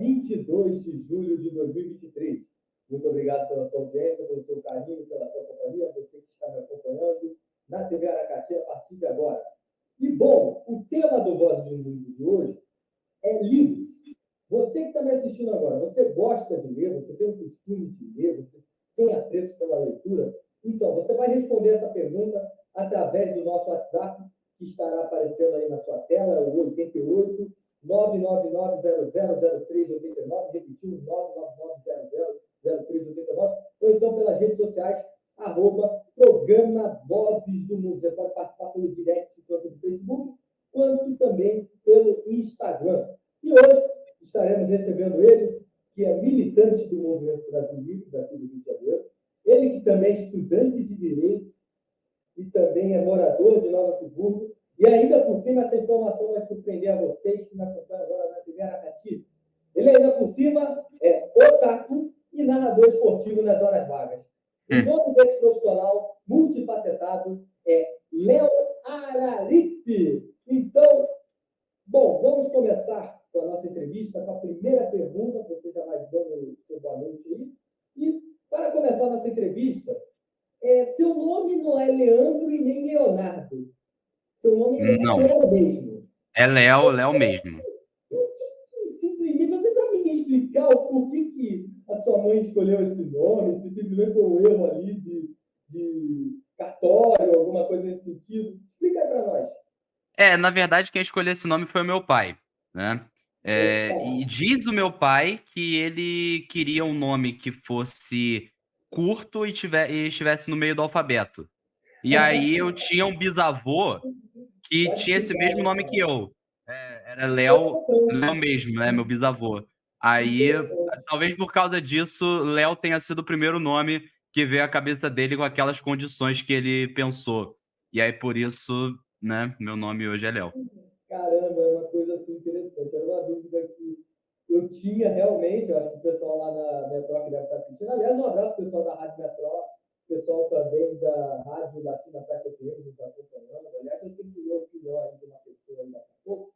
22 de julho de 2023. Muito obrigado pela sua audiência, pelo seu carinho, pela sua companhia, você que está me acompanhando na TV Aracati a partir de agora. E, bom, o tema do Voz de Mundo de hoje é livros. Você que está me assistindo agora, você gosta de ler, você tem o costume de ler, você tem apreço pela leitura? Então, você vai responder essa pergunta através do nosso WhatsApp, que estará aparecendo aí na sua tela, o 88 999000389, repetindo, 999000389, ou então pelas redes sociais, @programa Vozes do Mundo. Você pode participar pelo direct, tanto do Facebook, quanto também pelo Instagram. E hoje estaremos recebendo ele, que é militante do Movimento Brasil Livre, daqui do Rio de Janeiro, ele que também é estudante de Direito e também é morador de Nova Friburgo. E ainda por cima, essa informação vai surpreender a vocês que me acompanham agora na TV Aracati. Ele ainda por cima é otaku e narrador esportivo nas horas vagas. O nome desse profissional multifacetado é Léo Araripe. Então, bom, vamos começar com a nossa entrevista, com a primeira pergunta, você já vai dando o seu boa noite aí. E, para começar a nossa entrevista, seu nome não é Leandro e nem Leonardo. Seu nome é Léo mesmo. É Léo mesmo. Simplesmente, você sabe me explicar o porquê que a sua mãe escolheu esse nome? Se simplesmente foi um erro ali de cartório, alguma coisa nesse sentido? Explica aí para nós. Na verdade, quem escolheu esse nome foi o meu pai, né? E diz o meu pai que ele queria um nome que fosse curto e estivesse no meio do alfabeto. E aí eu tinha um bisavô que tinha esse mesmo nome que eu. Era Léo mesmo, né? Meu bisavô. Aí, talvez por causa disso, Léo tenha sido o primeiro nome que veio à cabeça dele com aquelas condições que ele pensou. E aí, por isso, né, meu nome hoje é Léo. Caramba, é uma coisa assim interessante. Era uma dúvida que eu tinha realmente, eu acho que o pessoal lá na Metrô que deve estar assistindo. Aliás, um abraço pro pessoal da Rádio Metrô, o pessoal também da Rádio Latina 7 FM, que está acompanhando. Aliás, eu tenho que ler a opinião aí de uma pessoa aí daqui a pouco,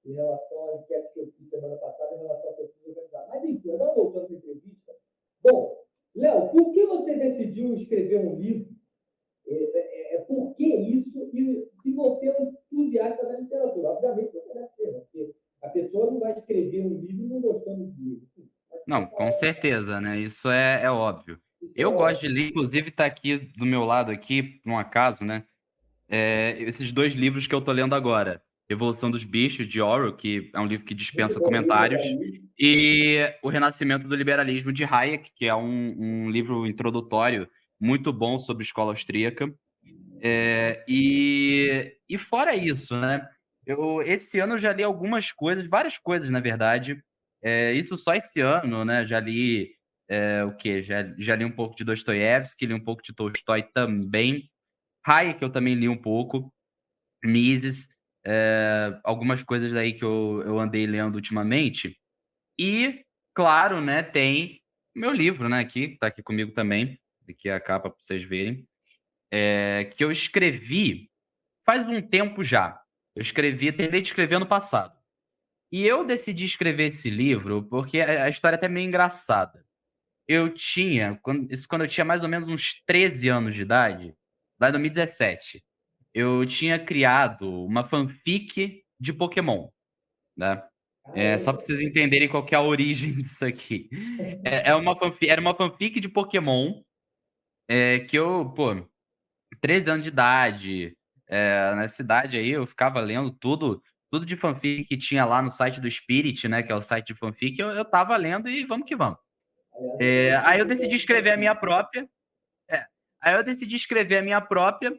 em relação à enquete que eu fiz semana passada, em relação à pesquisa organizada. Mas, enfim, agora voltando para a entrevista. Bom, Léo, por que você decidiu escrever um livro? Por que isso? E se você é um entusiasta da literatura, obviamente você deve ser, né? Porque a pessoa não vai escrever um livro não gostando de livro. Não, com certeza, né? Isso é óbvio. Eu gosto de ler, inclusive tá aqui do meu lado aqui, por um acaso, né? Esses dois livros que eu tô lendo agora. Revolução dos Bichos, de Orwell, que é um livro que dispensa comentários, e O Renascimento do Liberalismo, de Hayek, que é um livro introdutório muito bom sobre escola austríaca. E fora isso, né? Esse ano eu já li algumas coisas, várias coisas, na verdade. Isso só esse ano, né? Já li o quê? Já li um pouco de Dostoiévski, li um pouco de Tolstói também. Hayek eu também li um pouco. Mises, algumas coisas aí que eu andei lendo ultimamente. E, claro, né, tem meu livro, né, aqui, tá aqui comigo também. Aqui é a capa para vocês verem. Que eu escrevi faz um tempo já. Tentei de escrever ano passado. E eu decidi escrever esse livro porque a história é até meio engraçada. Quando eu tinha mais ou menos uns 13 anos de idade, lá em 2017, eu tinha criado uma fanfic de Pokémon, né? Só para vocês entenderem qual que é a origem disso aqui. Era uma fanfic de Pokémon que eu, pô, 13 anos de idade, na cidade aí, eu ficava lendo tudo de fanfic que tinha lá no site do Spirit, né, que é o site de fanfic, eu tava lendo e vamos que vamos. Aí eu decidi escrever a minha própria. Aí eu decidi escrever a minha própria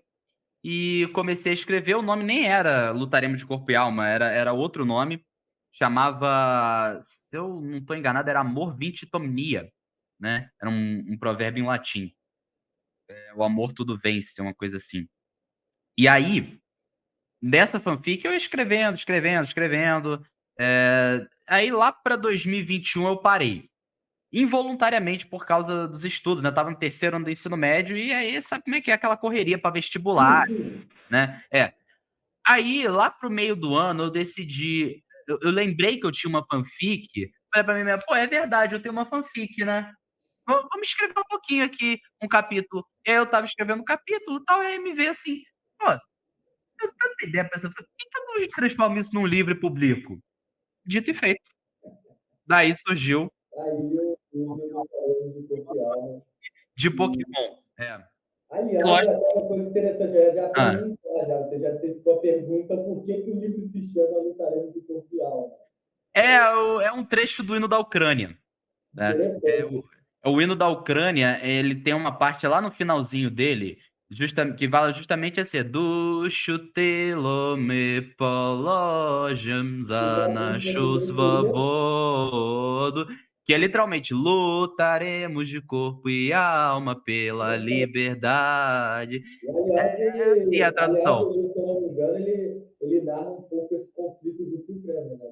e comecei a escrever. O nome nem era Lutaremos de Corpo e Alma, era outro nome. Chamava, se eu não estou enganado, era Amor Vincitomnia, né? Era um provérbio em latim. O amor tudo vence, uma coisa assim. E aí, dessa fanfic, eu ia escrevendo. Aí lá para 2021 eu parei. Involuntariamente por causa dos estudos, né? Eu tava no terceiro ano do ensino médio e aí sabe como é que é aquela correria para vestibular, né? Aí, lá pro meio do ano, eu decidi. Eu lembrei que eu tinha uma fanfic, falei pra mim mesmo, pô, é verdade, eu tenho uma fanfic, né? Vamos escrever um pouquinho aqui, um capítulo. E aí eu tava escrevendo um capítulo e tal, e aí me veio assim, pô, eu tanta ideia pra essa, por que eu não transformo isso num livro e publico? Dito e feito. Daí surgiu Aí eu não falando de corpo e alma. de E, Pokémon. É. E aliás, lógico. até uma coisa interessante, eu já para Ah, mim, você já fez a pergunta por que o livro se chama Lutaremos de Corpo e Alma. é um trecho do hino da Ucrânia. Né? Interessante. O hino da Ucrânia, ele tem uma parte lá no finalzinho dele, que fala justamente assim: Dušu tylome položim za našu svobodu, que é literalmente lutaremos de corpo e alma pela liberdade. E, aliás, É assim a tradução. ele, se eu não me engano, ele narra um pouco esse conflito do Ucrânia, né?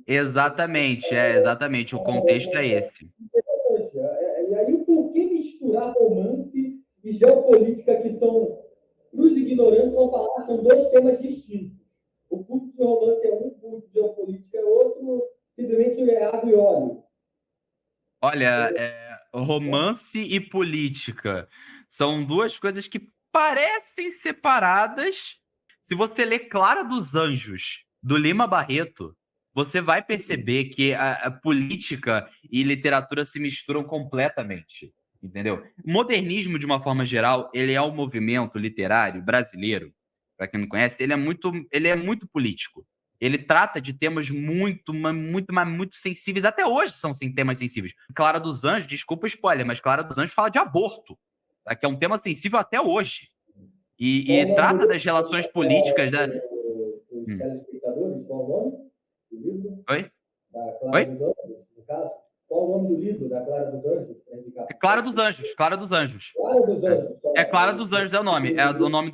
Exatamente. O contexto é esse. Interessante. E aí, por que misturar romance e geopolítica, que são, para os ignorantes, vão falar que são dois temas distintos? O público de romance é um, o público de geopolítica é outro, simplesmente é água e óleo. Olha, romance e política são duas coisas que parecem separadas. Se você ler Clara dos Anjos, do Lima Barreto, você vai perceber que a política e literatura se misturam completamente, entendeu? O modernismo, de uma forma geral, ele é um movimento literário brasileiro, para quem não conhece, ele é muito político. Ele trata de temas muito sensíveis. Até hoje são temas sensíveis. Clara dos Anjos, desculpa o spoiler, mas Clara dos Anjos fala de aborto, tá? Que é um tema sensível até hoje. Qual o E nome trata do das relações políticas da. os Hum. telespectadores? Qual o nome do livro? Oi? Da Clara Oi? dos Anjos, no caso? Qual o nome do livro da Clara dos Anjos? Para indicar É para Clara dos Anjos. Clara dos Anjos. Clara dos Anjos, É só. Clara dos Anjos é o nome.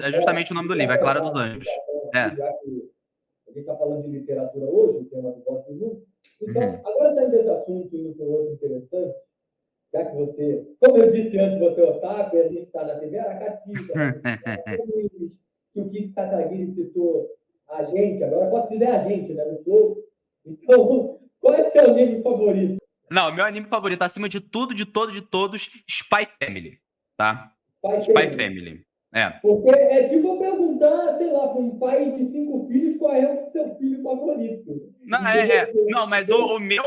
É justamente o nome do livro. É Clara dos Anjos. É. Já que a gente está falando de literatura hoje, o tema do voto do mundo. Então, Uhum. agora saindo desse assunto, indo para um outro interessante, já que você, como eu disse antes, você é otaku, e a gente está na TV Aracati, que o Kiko Kataguiri citou a gente, agora posso dizer a gente, né, no Flow. Então, qual é o seu anime favorito? Não, meu anime favorito, acima de tudo, de todos, Spy Family, tá? Pai Spy Family. Family. É. Porque é tipo eu perguntar, sei lá, para um pai de 5 filhos qual é o seu filho favorito. Não, Entendeu? Não, mas o meu,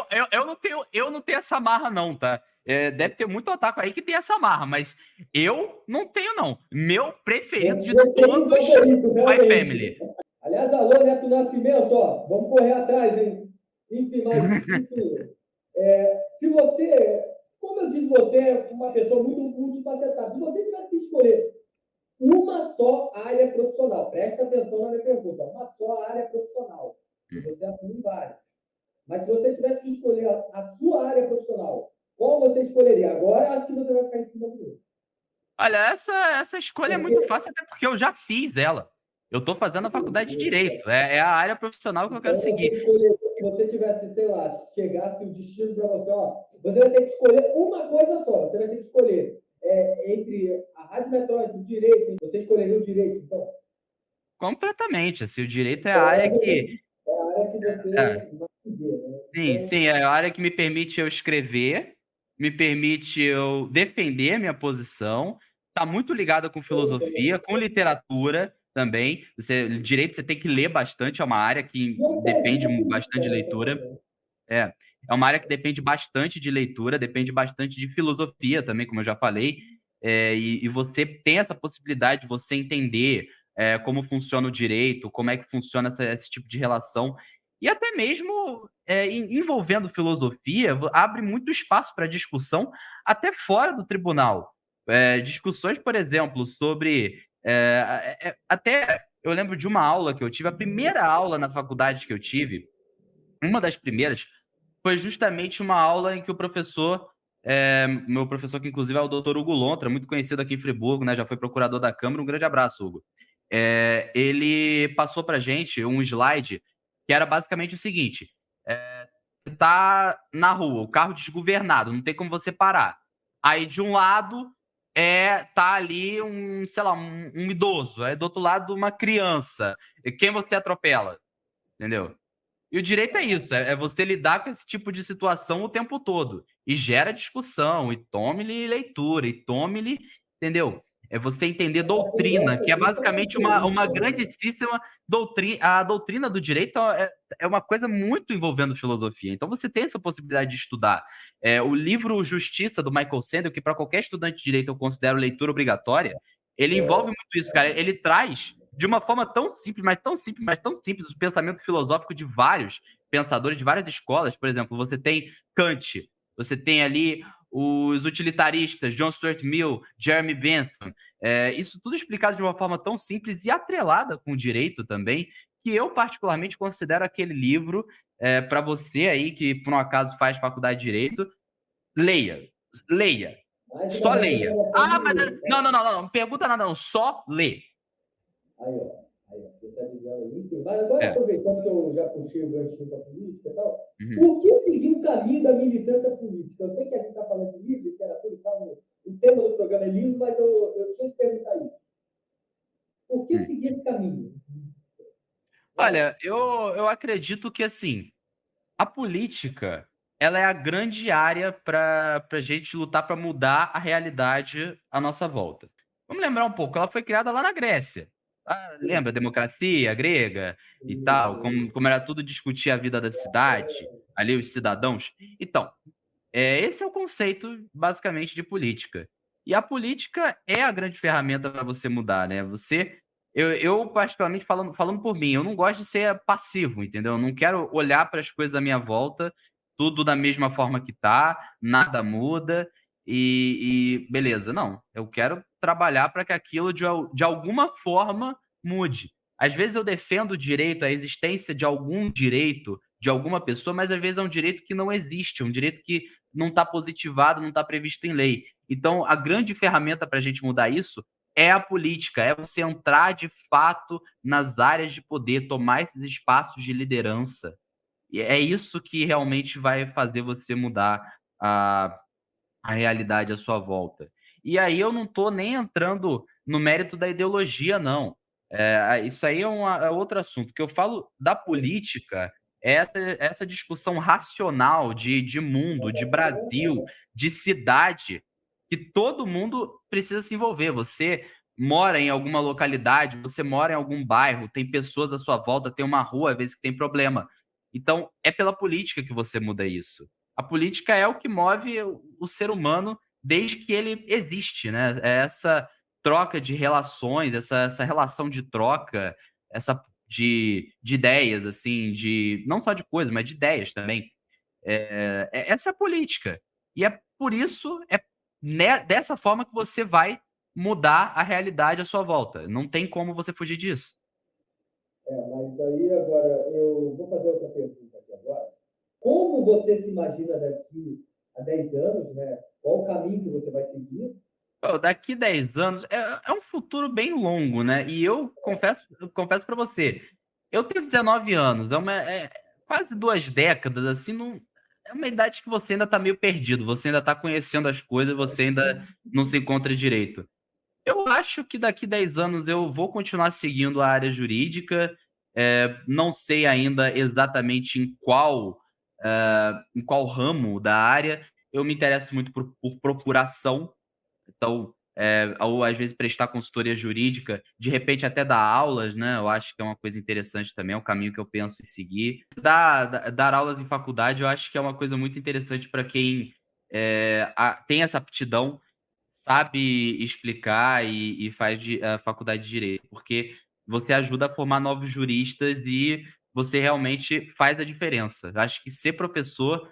eu não tenho essa marra, não, tá? Deve ter muito otaku aí que tem essa marra, mas eu não tenho, não. Meu preferido de Você tem um todos, favorito, Spy realmente. Family. Aliás, alô, Neto Nascimento, ó, vamos correr atrás, hein? Enfim, se você, como eu disse, você é uma pessoa muito multifacetada. Se você tivesse que escolher uma só área profissional, presta atenção na minha pergunta, uma só área profissional, e você assume várias. Mas se você tivesse que escolher a sua área profissional, qual você escolheria? Agora, acho que você vai ficar em cima do meu. Olha, essa escolha é muito fácil, até porque eu já fiz ela. Eu tô fazendo a faculdade de Direito. É a área profissional que eu quero Então, você seguir. escolher, se você tivesse, sei lá, chegasse o destino para você, ó, você vai ter que escolher uma coisa só. Você vai ter que escolher entre a rádio metrônica, o direito. Você escolheria o direito, então. Completamente. Assim, o direito é a Então, área que. é a área que você É, vai viver, né? Então, sim, é a área que me permite eu escrever, me permite eu defender a minha posição. Está muito ligada com filosofia, com literatura também. Direito você tem que ler bastante, é uma área que e é um depende pezinho bastante de política, né, leitura. também, né? É, é uma área que depende bastante de leitura, depende bastante de filosofia também, como eu já falei. E você tem essa possibilidade de você entender como funciona o direito, como é que funciona esse tipo de relação. E até mesmo envolvendo filosofia, abre muito espaço para discussão até fora do tribunal. Discussões, por exemplo, sobre. Até eu lembro de uma aula que eu tive, a primeira aula na faculdade que eu tive, uma das primeiras, foi justamente uma aula em que o professor, meu professor, que inclusive é o doutor Hugo Lontra, muito conhecido aqui em Friburgo, né? Já foi procurador da Câmara. Um grande abraço, Hugo. Ele passou para gente um slide que era basicamente o seguinte: tá na rua, o carro desgovernado, não tem como você parar. Aí de um lado tá ali sei lá, um idoso, aí do outro lado uma criança. E quem você atropela? Entendeu? E o direito é isso, é você lidar com esse tipo de situação o tempo todo. E gera discussão, e tome-lhe leitura, e tome-lhe, entendeu? É você entender doutrina, que é basicamente uma grandíssima doutrina. A doutrina do direito é uma coisa muito envolvendo filosofia. Então você tem essa possibilidade de estudar. O livro Justiça, do Michael Sandel, que para qualquer estudante de direito eu considero leitura obrigatória, ele envolve muito isso, cara. Ele traz de uma forma tão simples, mas tão simples, mas tão simples, o pensamento filosófico de vários pensadores de várias escolas. Por exemplo, você tem Kant, você tem ali os utilitaristas, John Stuart Mill, Jeremy Bentham. Isso tudo explicado de uma forma tão simples e atrelada com o direito também, que eu particularmente considero aquele livro, para você aí que por um acaso faz faculdade de direito, leia, leia, só leia. Ah, mas não, pergunta nada não, só lê. Aí, ó. Você está dizendo aí. Enfim, mas agora, aproveitando que eu já puxei o ganchinho para a política e tal, por que seguir o caminho da militância política? Eu sei que a gente está falando de livro, literatura e tal, o tema do programa é livro, mas eu tinha que perguntar isso. Por que seguir esse caminho? Olha, eu acredito que, assim, a política, ela é a grande área para a gente lutar para mudar a realidade à nossa volta. Vamos lembrar um pouco, ela foi criada lá na Grécia. Lembra a democracia grega e tal, como era tudo discutir a vida da cidade, ali os cidadãos. Então, esse é o conceito, basicamente, de política. E a política é a grande ferramenta para você mudar, né? Eu particularmente, falando por mim, eu não gosto de ser passivo, entendeu? Eu não quero olhar para as coisas à minha volta, tudo da mesma forma que tá, nada muda e beleza. Não, eu quero trabalhar para que aquilo de alguma forma mude. Às vezes eu defendo o direito, a existência de algum direito de alguma pessoa, mas às vezes é um direito que não existe, um direito que não está positivado, não está previsto em lei. Então, a grande ferramenta para a gente mudar isso é a política, é você entrar de fato nas áreas de poder, tomar esses espaços de liderança. E é isso que realmente vai fazer você mudar a realidade à sua volta. E aí eu não estou nem entrando no mérito da ideologia, não. Isso aí é outro assunto. O que eu falo da política é essa discussão racional de mundo, de Brasil, de cidade, que todo mundo precisa se envolver. Você mora em alguma localidade, você mora em algum bairro, tem pessoas à sua volta, tem uma rua, às vezes que tem problema. Então, é pela política que você muda isso. A política é o que move o ser humano desde que ele existe, né? É essa troca de relações, essa relação de troca, essa de ideias, assim, não só de coisas, mas de ideias também. Essa é a política. E é por isso, dessa forma que você vai mudar a realidade à sua volta. Não tem como você fugir disso. Mas aí agora eu vou fazer outra pergunta aqui agora. Como você se imagina daqui a 10 anos, né? Qual o caminho que você vai seguir? Pô, daqui 10 anos é um futuro bem longo, né? E eu confesso para você, eu tenho 19 anos, quase 2 décadas, assim, não, é uma idade que você ainda tá meio perdido, você ainda tá conhecendo as coisas, você ainda não se encontra direito. Eu acho que daqui 10 anos eu vou continuar seguindo a área jurídica, não sei ainda exatamente em qual ramo da área. Eu me interesso muito por procuração, então, ou às vezes prestar consultoria jurídica, de repente até dar aulas, né? Eu acho que é uma coisa interessante também, é um caminho que eu penso em seguir. Dar aulas em faculdade, eu acho que é uma coisa muito interessante para quem tem essa aptidão, sabe explicar e faz a faculdade de direito, porque você ajuda a formar novos juristas e você realmente faz a diferença. Eu acho que ser professor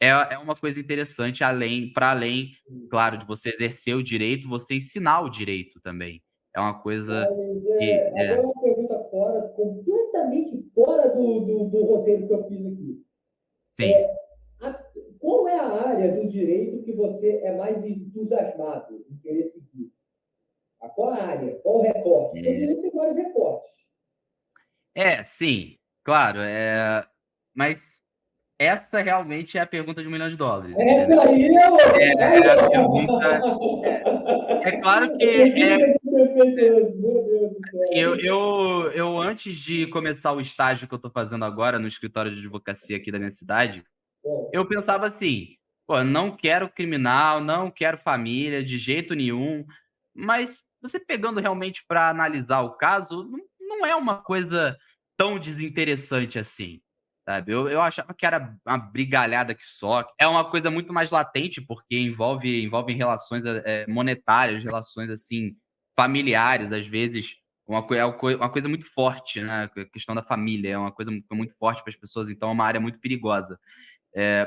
é uma coisa interessante, para além, claro, de você exercer o direito, você ensinar o direito também. É uma coisa que agora uma pergunta completamente fora do roteiro que eu fiz aqui. sim. Qual é a área do direito que você é mais entusiasmado em querer seguir? Qual a área? Qual o recorte? Porque o direito tem vários recortes. Sim, claro, mas essa realmente é a pergunta de $1 milhão, Essa entendeu? aí, É a pergunta. É claro que ter feito antes, meu Deus do céu. Eu, antes de começar o estágio que eu tô fazendo agora no escritório de advocacia aqui da minha cidade, Bom, eu pensava assim, pô, não quero criminal, não quero família de jeito nenhum, mas você pegando realmente para analisar o caso, não é uma coisa tão desinteressante assim, sabe? Eu achava que era uma brigalhada que só, é uma coisa muito mais latente, porque envolve relações monetárias, relações assim, familiares, às vezes, uma coisa muito forte, né? A questão da família é uma coisa muito forte para as pessoas, então é uma área muito perigosa.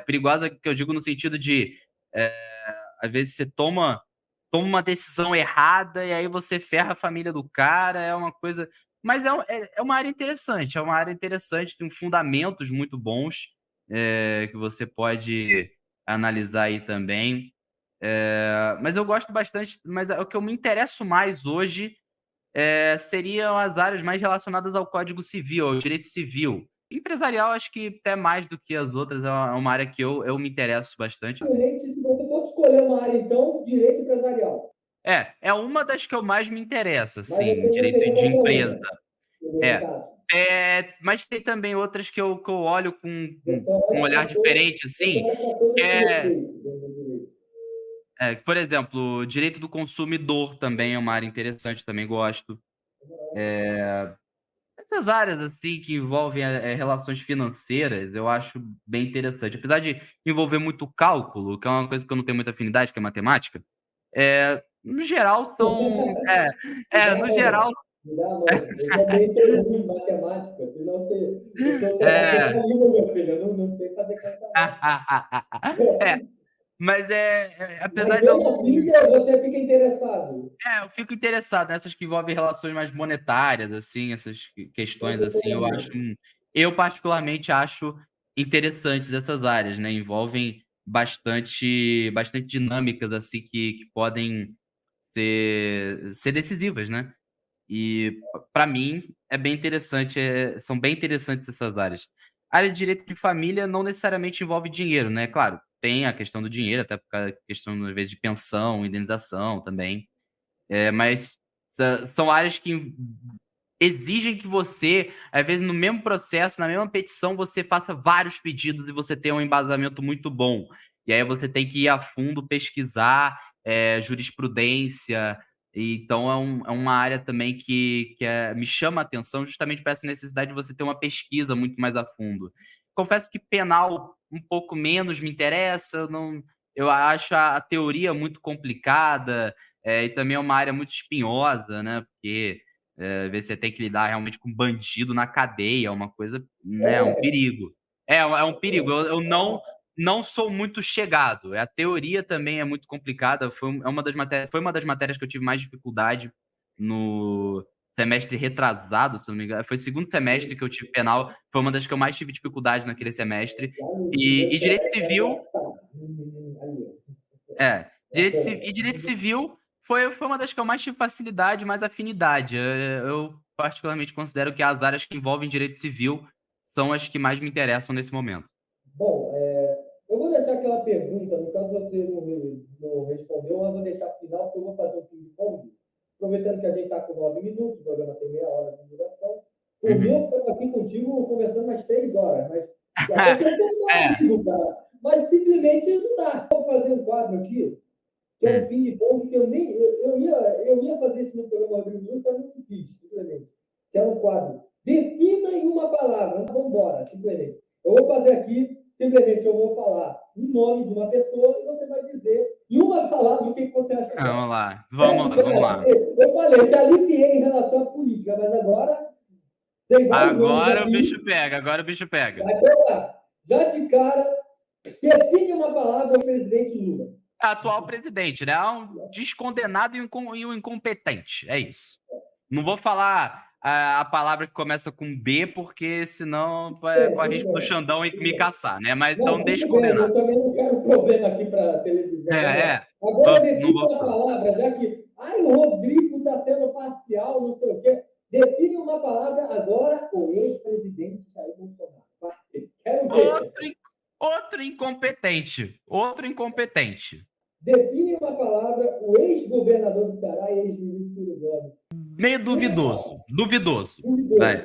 Perigosa que eu digo no sentido de, eh, às vezes você toma uma decisão errada e aí você ferra a família do cara, é uma coisa, mas é uma área interessante, tem fundamentos muito bons, que você pode analisar aí também. Mas eu gosto bastante, mas o que eu me interesso mais hoje seriam as áreas mais relacionadas ao Código Civil, ao direito civil. Empresarial, acho que até mais do que as outras, é uma área que eu me interesso bastante. realmente, se você fosse escolher uma área, então, direito empresarial. É uma das que eu mais me interesso, Mas assim, você não direito teria de qualquer empresa. uma, no É. caso. Mas tem também outras que eu olho com Você um olha olhar para todas, diferente, você assim, olha para todas que com respeito dentro do direito. por exemplo, direito do consumidor também é uma área interessante, também gosto. Essas áreas, assim, que envolvem, relações financeiras, eu acho bem interessante. Apesar de envolver muito cálculo, que é uma coisa que eu não tenho muita afinidade, que é matemática, no geral são Me dá a no mão, geral me dá a mão. Eu também sou ruim em matemática, senão você vai é quebrar a língua, meu filho. Eu não sei fazer conta, não. é, mas Mas apesar de eu mesmo não assim, você fica interessado. eu fico interessado nessas que envolvem relações mais monetárias, assim, essas questões, Quanto assim, economia. eu particularmente acho interessantes essas áreas, né, envolvem bastante dinâmicas, assim, que podem ser decisivas, né. E para mim é bem interessante, são bem interessantes essas áreas. A área de direito de família não necessariamente envolve dinheiro, né, claro, tem a questão do dinheiro, até por causa da questão, às vezes, de pensão, indenização também. Mas são áreas que exigem que você, às vezes, no mesmo processo, na mesma petição, você faça vários pedidos e você tenha um embasamento muito bom. E aí você tem que ir a fundo pesquisar, jurisprudência. Então é uma área também que me chama a atenção justamente por essa necessidade de você ter uma pesquisa muito mais a fundo. Confesso que penal um pouco menos me interessa, eu acho a teoria muito complicada, e também é uma área muito espinhosa, né, porque, às vezes você tem que lidar realmente com bandido na cadeia, é uma coisa, né, é um É, perigo. É um perigo, eu não sou muito chegado, a teoria também é muito complicada, foi uma das matérias que eu tive mais dificuldade no semestre retrasado, se eu não me engano, foi o segundo semestre que eu tive penal, foi uma das que eu mais tive dificuldade naquele semestre. lá no E meu direito já civil tá. Ali, é, ó. Bacana. direito civil foi uma das que eu mais tive facilidade, mais afinidade. Eu particularmente considero que as áreas que envolvem direito civil são as que mais me interessam nesse momento. Bom, eu vou deixar aquela pergunta, no caso você não respondeu, mas vou deixar final, porque eu vou fazer um ping-pong. Aproveitando que a gente está com 9 minutos, o programa tem meia hora de duração. Por mim, eu Uhum. ficava aqui contigo conversando mais 3 horas, mas eu quero terminar É. contigo, cara. Mas simplesmente não dá. Vou fazer um quadro aqui, que é um Hum. ping-pong, que eu ia fazer isso no programa Rodrigo Nunes, mas não fiz, simplesmente. Que é um quadro. Defina em uma palavra. Vamos embora, simplesmente. Eu vou fazer aqui, simplesmente eu vou falar o nome de uma pessoa e você vai dizer em uma palavra o que você acha dela. Vamos lá, Já vamos de lá, vamos cara, lá. eu falei, eu te aliviei em relação à política, mas agora tem vários nomes Agora o bicho aqui. pega, agora o bicho pega. Vai pegar. Já de cara, define uma palavra ao presidente Lula. Atual presidente, né? É um descondenado e um incompetente. É isso. Não vou falar a palavra que começa com B, porque senão corre Tudo risco do bem, Xandão tudo me bem. caçar, né? Mas Não, então tudo bem, eu descondenado. também não quero problema aqui para a televisão. Vamos lá. É, Agora não define vou uma falar. palavra, já que o Rodrigo está sendo parcial, não sei o quê. Define uma palavra agora, o ex-presidente Jair Bolsonaro. Vai, quero ver. Outro, outro incompetente. Outro incompetente. Define uma palavra o ex-governador do Ceará e ex-ministro Ciro Gomes. Meio duvidoso. Duvidoso.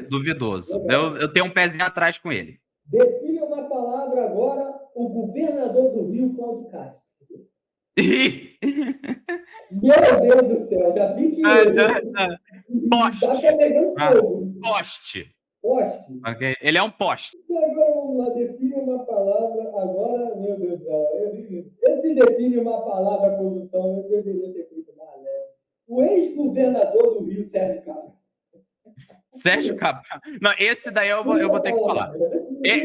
Duvidoso. Eu tenho um pezinho atrás com ele. Define uma palavra agora o governador do Rio, Cláudio Castro. Meu Deus do céu, já vi que poste. Tá pegando fogo. Poste. Poste. Okay. Ele é um poste. Agora vamos lá, define uma palavra. Agora, meu Deus do céu. Esse define uma palavra, produção, eu deveria ter feito mais leve. O ex-governador do Rio, Sérgio Cabral. Sérgio Cabral. Não, esse daí eu vou ter que falar.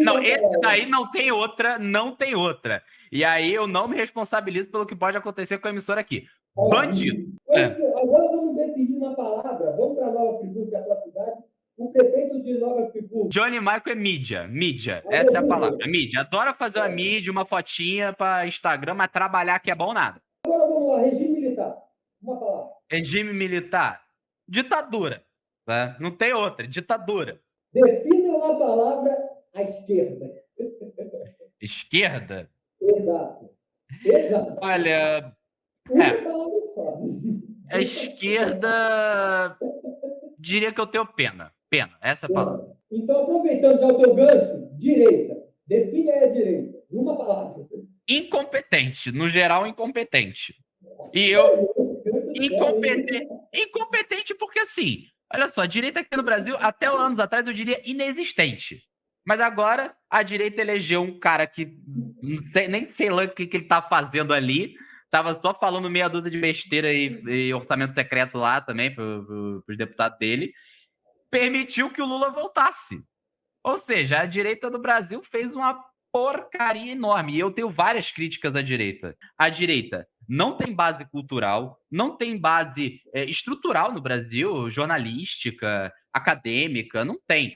Não, esse daí não tem outra. E aí eu não me responsabilizo pelo que pode acontecer com a emissora aqui. Bandido. Agora vamos definir uma palavra. Vamos para Nova Friburgo, que é a tua cidade. O prefeito de Nova Friburgo. Johnny Michael é mídia. Mídia. Essa é a palavra. Mídia. Adora fazer uma mídia, uma fotinha para Instagram, mas trabalhar que é bom nada. Agora vamos lá. Regime militar. Uma palavra. Regime militar. Ditadura. Né? Não tem outra. Ditadura. Defina uma palavra à esquerda. Esquerda? Exato. Olha. A esquerda. Diria que eu tenho pena. Essa é a palavra. Então, aproveitando já o teu gancho, direita. Define aí a direita. Uma palavra. Incompetente. No geral, incompetente. E eu. Incompetente porque, assim, olha só, a direita aqui no Brasil, até anos atrás, eu diria inexistente. Mas agora, a direita elegeu um cara que nem sei lá o que ele tá fazendo ali. Tava só falando meia dúzia de besteira e orçamento secreto lá também, pros deputados dele. Permitiu que o Lula voltasse. Ou seja, a direita do Brasil fez uma porcaria enorme. E eu tenho várias críticas à direita. A direita não tem base cultural, não tem base estrutural no Brasil, jornalística, acadêmica, não tem.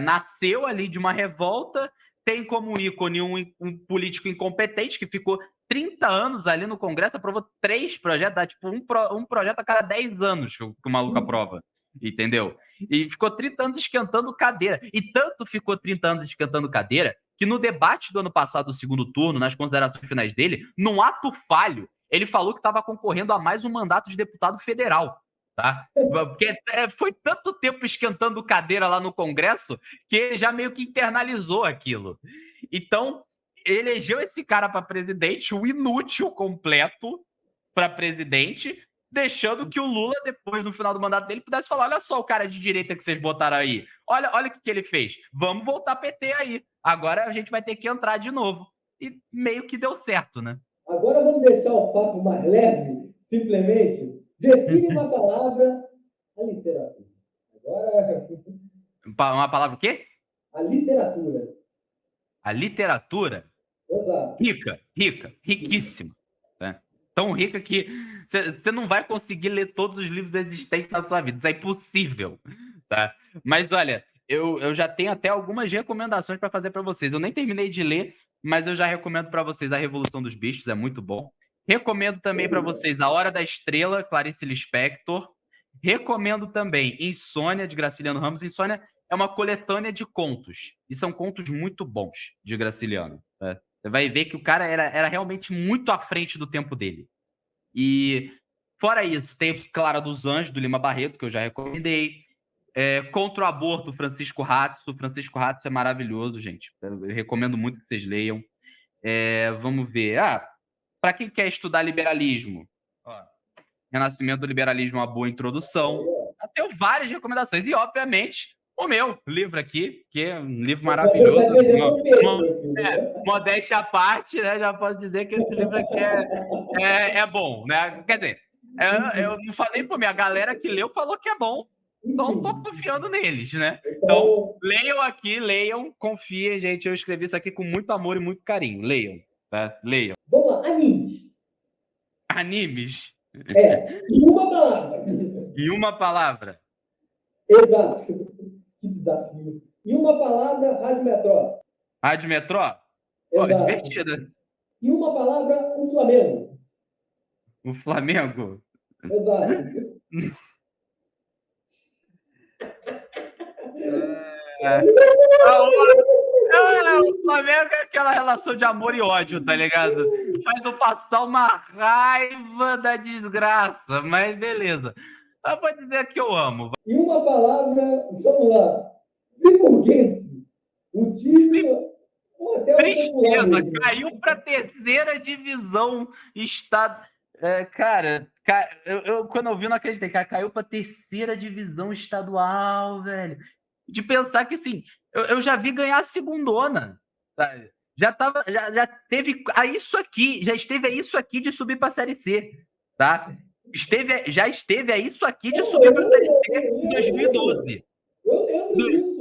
Nasceu ali de uma revolta, tem como ícone um político incompetente que ficou 30 anos ali no Congresso, aprovou 3 projetos, dá tipo um projeto a cada 10 anos que o maluco aprova, entendeu? E ficou 30 anos esquentando cadeira. E tanto ficou 30 anos esquentando cadeira que no debate do ano passado, do segundo turno, nas considerações finais dele, num ato falho, ele falou que estava concorrendo a mais um mandato de deputado federal. Tá? Porque foi tanto tempo esquentando cadeira lá no Congresso que ele já meio que internalizou aquilo. Então, elegeu esse cara para presidente, o inútil completo para presidente, deixando que o Lula, depois, no final do mandato dele, pudesse falar: olha só o cara de direita que vocês botaram aí. Olha o que ele fez. Vamos voltar PT aí. Agora a gente vai ter que entrar de novo. E meio que deu certo, né? Agora vamos deixar o papo mais leve, simplesmente. Define uma palavra, a literatura. Agora... Uma palavra o quê? A literatura. A literatura? Exato. Riquíssima. Né? Tão rica que você não vai conseguir ler todos os livros existentes na sua vida. Isso é impossível. Tá? Mas olha, eu já tenho até algumas recomendações para fazer para vocês. Eu nem terminei de ler, mas eu já recomendo para vocês A Revolução dos Bichos, é muito bom. Recomendo também para vocês A Hora da Estrela, Clarice Lispector. Recomendo também Insônia, de Graciliano Ramos. Insônia é uma coletânea de contos. E são contos muito bons de Graciliano. Né? Você vai ver que o cara era realmente muito à frente do tempo dele. E, fora isso, tem Clara dos Anjos, do Lima Barreto, que eu já recomendei. Contra o Aborto, Francisco Ratzo. Francisco Ratzo é maravilhoso, gente. Eu recomendo muito que vocês leiam. Vamos ver. Para quem quer estudar liberalismo, Renascimento do Liberalismo, uma boa introdução. Eu tenho várias recomendações. E, obviamente, o meu livro aqui, que é um livro maravilhoso. Modéstia à parte, né? Já posso dizer que esse livro aqui é bom, né? Quer dizer, eu não falei por mim, a galera que leu falou que é bom. Então, tô confiando neles, né? Então, leiam aqui, confiem, gente. Eu escrevi isso aqui com muito amor e muito carinho. Leiam, tá? Leiam. Vamos lá, animes. Animes? Em uma palavra. Em uma palavra? Exato. Que desafio. Em uma palavra, Rádio Metrô. Rádio Metrô? Pô, divertida. Em uma palavra, o Flamengo. O Flamengo? Exato. O Flamengo é aquela relação de amor e ódio, tá ligado? Faz eu passar uma raiva da desgraça, mas beleza. Eu vou dizer que eu amo. E uma palavra, vamos lá, friburguense. O time, até o popular Tristeza, mesmo. caiu para a terceira divisão. Cara, quando eu vi, não acreditei. Cara, caiu para a terceira divisão estadual, velho. De pensar que, assim, eu já vi ganhar a segundona, sabe? Já teve a isso aqui, já esteve a isso aqui de subir para a Série C, tá? Já esteve a isso aqui de subir para a Série C em 2012. Eu lembro disso.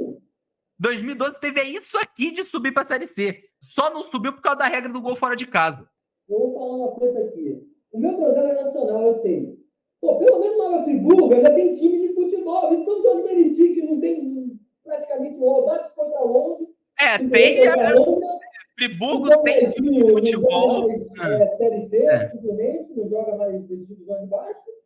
2012 teve isso aqui de subir para a Série C. Só não subiu por causa da regra do gol fora de casa. Eu vou falar uma coisa aqui. O meu programa é nacional, eu sei. Pô, pelo menos Nova Friburgo ainda tem time de futebol. E São Antônio Meriti, que não tem praticamente o Aldax contra longe. Tem. Friburgo tem time de futebol. Série C, simplesmente, não joga mais divisão de baixo.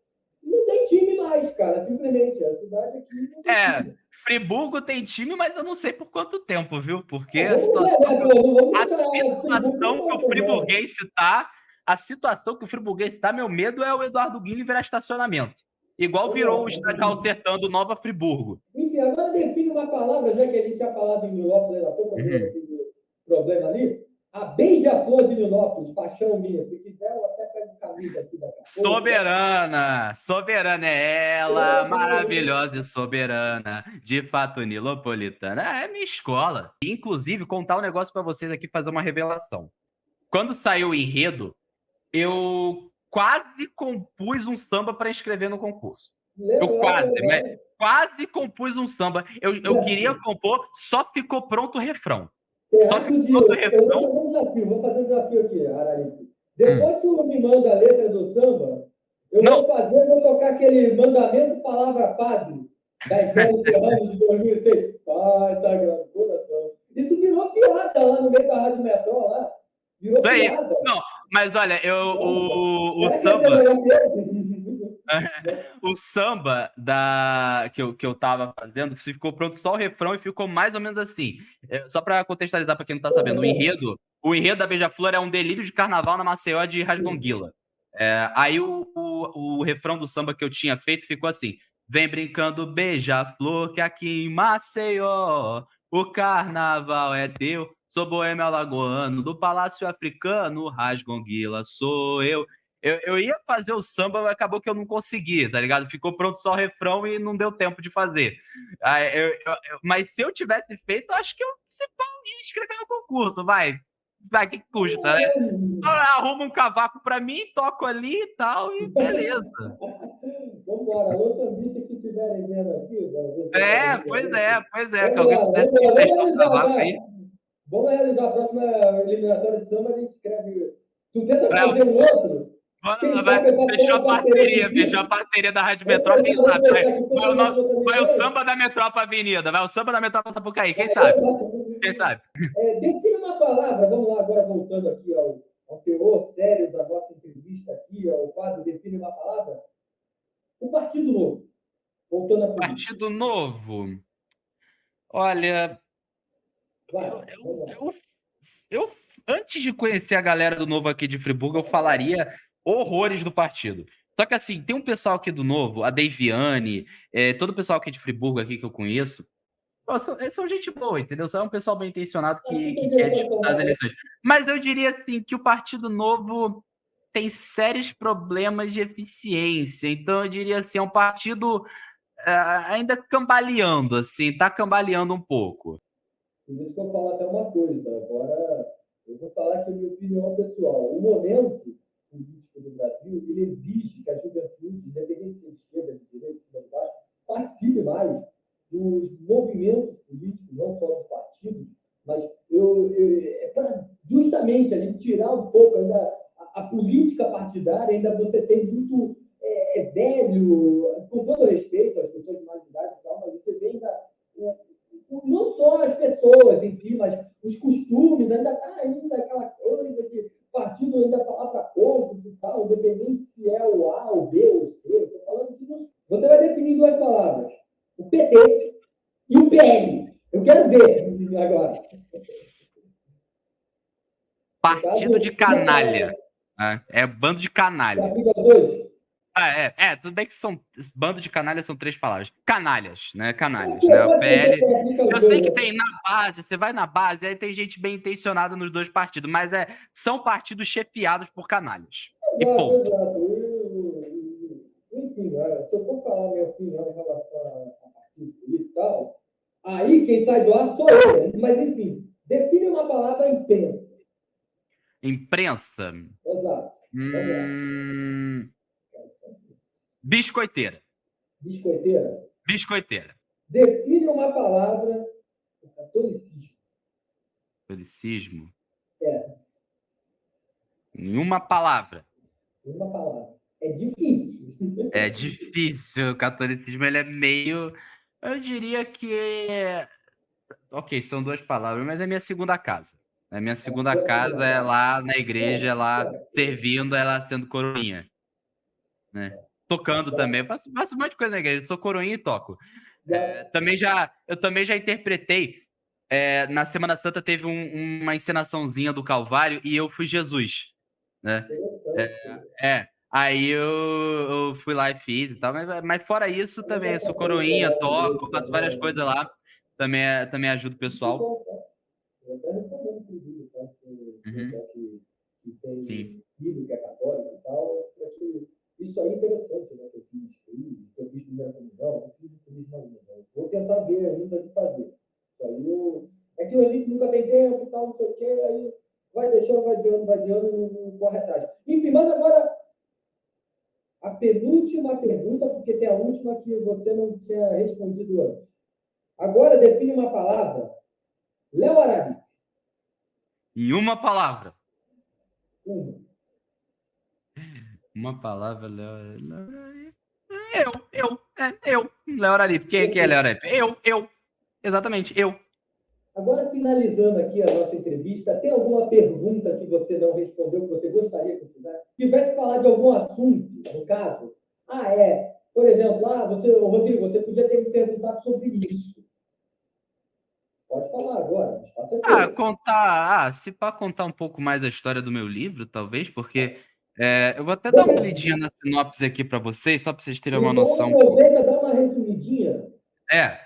Não tem time mais, cara, simplesmente. A cidade aqui não tem time. Friburgo tem time, mas eu não sei por quanto tempo, viu? Porque a situação que o Friburguense tá, meu medo é o Eduardo Guilherme virar estacionamento. Igual virou o estádio Alcertando Nova Friburgo. Enfim, agora define uma palavra, já que a gente tinha falado em Nilópolis há pouco, problema ali. A beija-flor de Nilópolis, paixão minha. Se quiser, eu até pego camisa aqui da Soberana é ela, maravilhosa e soberana, de fato nilopolitana. É minha escola. Inclusive, contar um negócio para vocês aqui, fazer uma revelação. Quando saiu o enredo, eu quase compus um samba para inscrever no concurso. Quase compus um samba. Eu queria compor, só ficou pronto o refrão. Eu vou fazer um desafio aqui, Araripe. Depois que tu me manda a letra do samba, eu vou tocar aquele mandamento palavra padre das 10 anos de 2006. Pai, sagrado coração. Isso virou piada lá no meio da Rádio Metrô, lá. Virou piada. Não, mas olha, o samba... O samba que eu tava fazendo, ficou pronto só o refrão e ficou mais ou menos assim. Só para contextualizar para quem não tá sabendo, o enredo da Beija-Flor é um delírio de carnaval na Maceió de Rasgonguila. Aí o refrão do samba que eu tinha feito ficou assim: vem brincando Beija-Flor, que aqui em Maceió o carnaval é teu. Sou boêmio alagoano, do Palácio Africano, Rasgonguila sou eu. Eu ia fazer o samba, mas acabou que eu não consegui, tá ligado? Ficou pronto só o refrão e não deu tempo de fazer. Mas se eu tivesse feito, acho que eu ia escrever no concurso, vai. Que custa, né? Arruma um cavaco pra mim, toco ali e tal, e beleza. Vambora, alô, sambista que estiverem vendo aqui. Pois é. Que alguém pudesse testar um cavaco aí. Vamos realizar a próxima eliminatória de samba, a gente escreve. Tu tenta fazer um outro? Fechou a parceria da Rádio Metrópole, quem sabe? Vai o samba da Metrópole Avenida, vai o samba da Metrópole Sapucaí, quem sabe? Define uma palavra, vamos lá, agora voltando aqui ao teor sério da nossa entrevista aqui, ao quadro Define uma palavra. O Partido Novo. Voltando a Partido Novo. Olha, eu antes de conhecer a galera do Novo aqui de Friburgo, eu falaria horrores do partido. Só que assim, tem um pessoal aqui do Novo, a Deiviane, todo o pessoal aqui de Friburgo aqui que eu conheço, são gente boa, entendeu? São um pessoal bem intencionado que quer disputar as eleições. Mas eu diria assim que o Partido Novo tem sérios problemas de eficiência. Então eu diria assim, é um partido ainda cambaleando, assim, tá cambaleando um pouco. Por isso que eu falo até uma coisa. Agora, eu vou falar que a minha opinião pessoal. O momento político do Brasil, ele exige que a juventude, independente de esquerda, de direita, de cima de baixo, participe mais dos movimentos políticos, não só dos partidos, mas para justamente a gente tirar um pouco ainda a política partidária, ainda você tem muito velho, com todo respeito às pessoas de mais idade e tal, mas você vê ainda não só as pessoas em si, mas os costumes, ainda está ainda aquela coisa de partido ainda falar para poucos e tal, independente se é o A, o B ou o C. Eu estou falando que você vai definir duas palavras: o PT e o PL. Eu Eu quero ver agora. Partido de canalha. É bando de canalha. Já fica dois? Tudo bem que bando de canalha são 3 palavras. Canalhas, né? Canalhas, Pode né? O ser, PL. então, aplica os Eu sei dois, que né? tem na base, você vai na base, aí tem gente bem intencionada nos 2 partidos, mas são partidos chefiados por canalhas. E Exato, ponto. exato. Enfim, se eu for falar minha opinião em relação a partido político e tal, aí quem sai do ar sou eu. Mas, enfim, define uma palavra imprensa. Imprensa. Exato. Vamos lá. Biscoiteira. Biscoiteira. Biscoiteira. Define uma palavra catolicismo. Catolicismo. É. Em uma palavra. Uma palavra. É difícil. É difícil. O catolicismo ele é meio. Eu diria que. Ok, são 2 palavras, mas é minha segunda casa. A minha segunda casa é lá na igreja, é lá servindo, é lá sendo coroinha. Né? Tocando também. Eu faço um monte de coisa na igreja. Sou coroinha e toco. Eu também já interpretei. Na Semana Santa teve uma encenaçãozinha do Calvário e eu fui Jesus. Né? Aí eu fui lá e fiz e tal, mas fora isso também, eu sou coroinha, toco, faço várias coisas lá, também ajudo o pessoal. Eu até recomendo, inclusive, tá? Que tem Sim. filho que é católico e tal, porque isso aí é interessante, né? Que eu fiz que eu fiz primeira comunhão, eu fiz turismo ainda. Né? Vou tentar ver ainda de fazer. Isso aí é que a gente nunca tem tempo e tal, não sei o quê, aí vai deixando, vai adiando, não corre atrás. Enfim, mas agora a penúltima pergunta, porque tem a última que você não tinha respondido antes. Agora define uma palavra. Léo Araripe. Em uma palavra. Uma. Uma palavra, Léo. Eu. Léo Araripe. Quem é Léo Araripe? Eu. Exatamente, eu. Agora, finalizando aqui a nossa entrevista, tem alguma pergunta que você não respondeu, que você gostaria que eu fizesse? Se tivesse falado de algum assunto, no caso, por exemplo, Rodrigo, você podia ter me perguntado sobre isso. Pode falar agora, Se para contar um pouco mais a história do meu livro, talvez, porque eu vou até dar uma lidinha na sinopse aqui para vocês, só para vocês terem uma noção. Aproveita, dá uma resumidinha.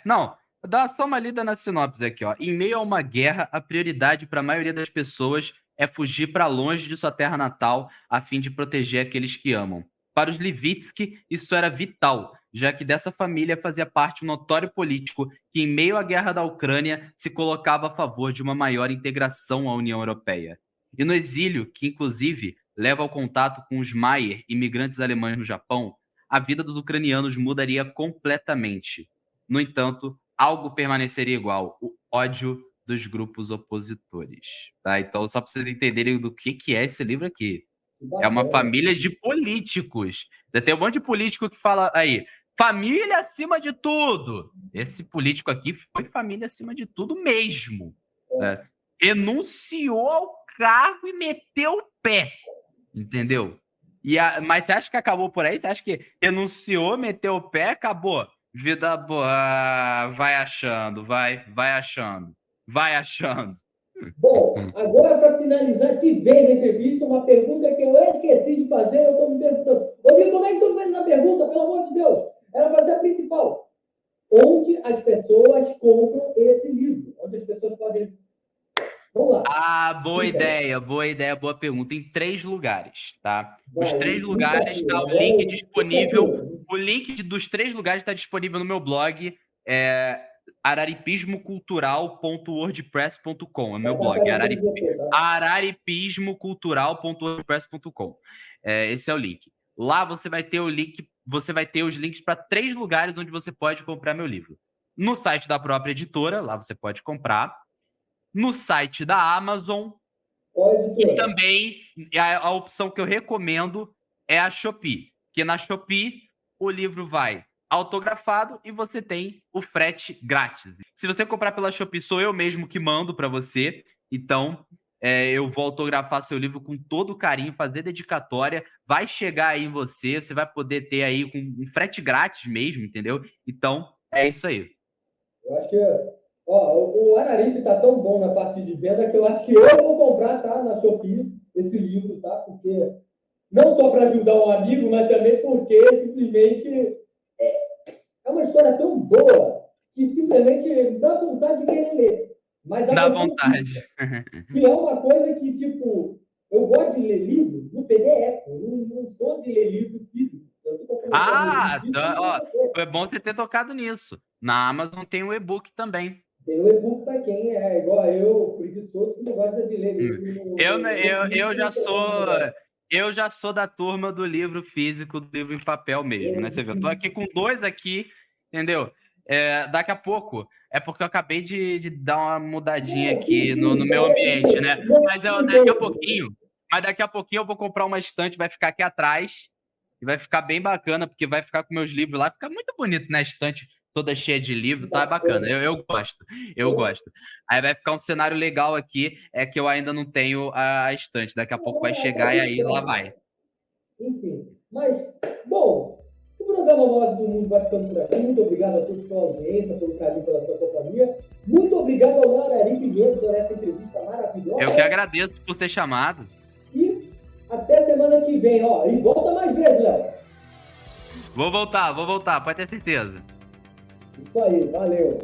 Não, dá só uma lida na sinopse aqui, ó. Em meio a uma guerra, a prioridade para a maioria das pessoas é fugir para longe de sua terra natal, a fim de proteger aqueles que amam. Para os Levitsky, isso era vital, já que dessa família fazia parte um notório político que, em meio à guerra da Ucrânia, se colocava a favor de uma maior integração à União Europeia. E no exílio, que inclusive leva ao contato com os Maier, imigrantes alemães no Japão, a vida dos ucranianos mudaria completamente. No entanto, algo permaneceria igual: o ódio dos grupos opositores. Tá? Então, só para vocês entenderem do que é esse livro aqui. É uma família de políticos. Tem um monte de político que fala aí, família acima de tudo. Esse político aqui foi família acima de tudo mesmo. Né? Renunciou ao cargo e meteu o pé. Entendeu? Mas você acha que acabou por aí? Você acha que renunciou, meteu o pé, acabou? Vida boa, vai achando, vai achando, vai achando. Bom, agora para finalizar de vez a entrevista, uma pergunta que eu esqueci de fazer, eu estou me perguntando. Rodrigo, como é que tu fez essa pergunta, pelo amor de Deus? Era para ser a principal. Onde as pessoas compram esse livro? Onde as pessoas podem... Vamos lá. Boa ideia, boa pergunta. Em 3 lugares, tá? Os 3 lugares está o link disponível. O link dos 3 lugares está disponível no meu blog, araripismocultural.wordpress.com. É meu blog, araripismocultural.wordpress.com. Esse é o link. Lá você vai ter os links para 3 lugares onde você pode comprar meu livro. No site da própria editora, lá você pode comprar. No site da Amazon. E também a opção que eu recomendo é a Shopee. Porque na Shopee o livro vai autografado e você tem o frete grátis. Se você comprar pela Shopee, sou eu mesmo que mando para você. Então, eu vou autografar seu livro com todo carinho, fazer dedicatória. Vai chegar aí em você, você vai poder ter aí com um frete grátis mesmo, entendeu? Então, é isso aí. Eu acho que Ó, o Araripe tá tão bom na parte de venda que eu acho que eu vou comprar, tá, na Shopee, esse livro, tá? Porque não só para ajudar um amigo, mas também porque simplesmente é uma história tão boa que simplesmente dá vontade de querer ler. Mas a Dá versão vontade. física, que é uma coisa que, tipo, eu gosto de ler livro no PDF, eu não sou de ler livro físico. Eu tô comprando livro físico, Ó, é bom você ter tocado nisso. Na Amazon tem o e-book também. tem o e-book para quem é igual eu, preguiçoso, que não gosta de ler livro Eu já sou da turma do livro físico, do livro em papel mesmo, né? Você vê, eu tô aqui com dois aqui, entendeu? Daqui a pouco, é porque eu acabei de dar uma mudadinha Não, sim, aqui no sim, meu ambiente, né? não, Mas daqui a pouquinho eu vou comprar uma estante, vai ficar aqui atrás, e vai ficar bem bacana, porque vai ficar com meus livros lá, fica muito bonito na estante, toda cheia de livro, tá bacana. Eu gosto, eu gosto. Aí vai ficar um cenário legal aqui, é que eu ainda não tenho a estante. Daqui a pouco vai tá chegar e tudo aí lá certo. vai. Enfim, mas, bom, o programa Voz do Mundo vai ficando por aqui. Muito obrigado a todos pela audiência, pelo carinho, pela sua companhia. Muito obrigado ao Larari Pimenta por essa entrevista maravilhosa. Eu que agradeço por ter chamado. E até semana que vem, ó. E volta mais vezes, Léo. Vou voltar, pode ter certeza. Isso aí, valeu.